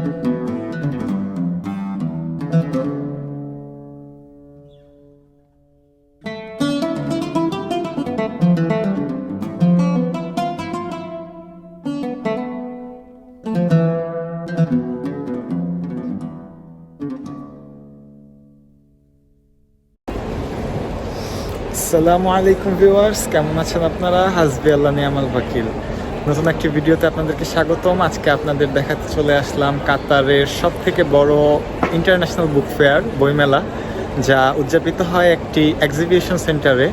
আসসালামু আলাইকুম ভিউয়ার্স, কেমন আছেন আপনারা? হাসবি আল্লাহ নিয়ামাল ওয়াকিল। নতুন একটি ভিডিওতে আপনাদেরকে স্বাগতম। আজকে আপনাদের দেখাতে চলে আসলাম কাতারের সবথেকে বড় ইন্টারন্যাশনাল বুক ফেয়ার, বইমেলা, যা উদযাপিত হয় একটি এক্সিবিশন সেন্টারে।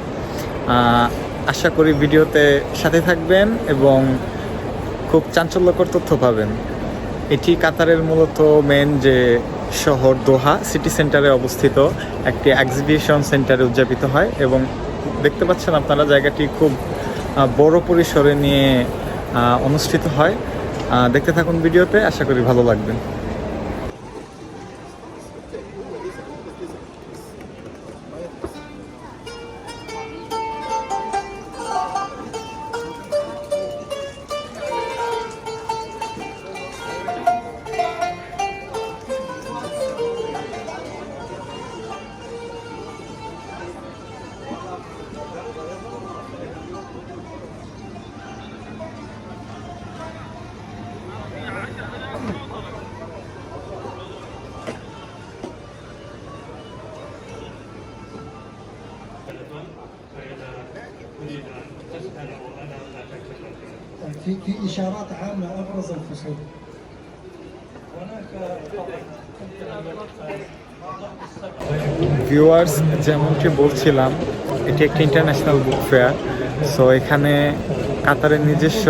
আশা করি ভিডিওতে সাথে থাকবেন এবং খুব চাঞ্চল্যকর তথ্য পাবেন। এটি কাতারের মূলত মেন যে শহর দোহা সিটি সেন্টারে অবস্থিত একটি এক্সিবিশন সেন্টারে উদযাপিত হয় এবং দেখতে পাচ্ছেন আপনারা জায়গাটি খুব বড় পরিসরে নিয়ে অনুষ্ঠিত হয়। দেখতে থাকুন ভিডিওতে, আশা করি ভালো লাগবে। في إشارات عامة أبرز الفصول. ভিউয়ার্স, যেমনটি বলছিলাম, এটি একটি ইন্টারন্যাশনাল বুক ফেয়ার। সো এখানে কাতারের নিজস্ব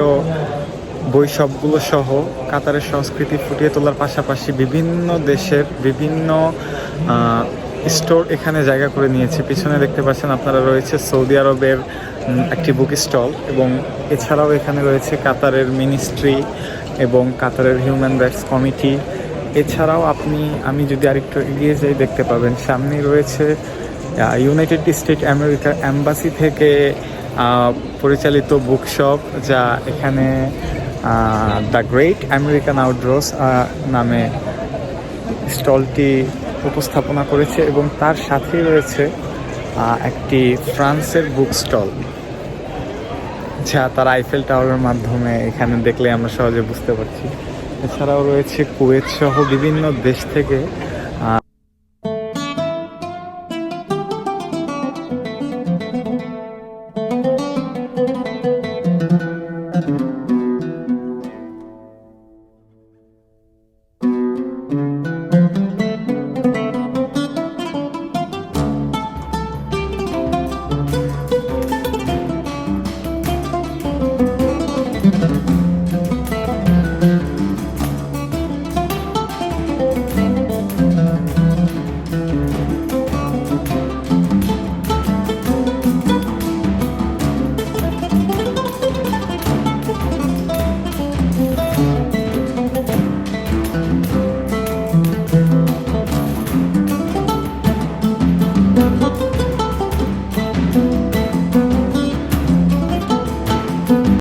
বই সবগুলো সহ কাতারের সংস্কৃতি ফুটিয়ে তোলার পাশাপাশি বিভিন্ন দেশের বিভিন্ন স্টোর এখানে জায়গা করে নিয়েছে। পিছনে দেখতে পাচ্ছেন আপনারা, রয়েছে সৌদি আরবের একটি বুক স্টল এবং এছাড়াও এখানে রয়েছে কাতারের মিনিস্ট্রি এবং কাতারের হিউম্যান রাইটস কমিটি। এছাড়াও আমি যদি আরেকটু এগিয়ে যাই, দেখতে পাবেন সামনেই রয়েছে ইউনাইটেড স্টেট আমেরিকার অ্যাম্বাসি থেকে পরিচালিত বুকশপ, যা এখানে দ্য গ্রেট আমেরিকান আউটডোরস নামে স্টলটি উপস্থাপনা করেছে এবং তার সাথেই রয়েছে একটি ফ্রান্সের বুক স্টল, যা তার আইফেল টাওয়ারের মাধ্যমে এখানে দেখলে আমরা সহজে বুঝতে পারছি। এছাড়াও রয়েছে কুয়েত সহ বিভিন্ন দেশ থেকে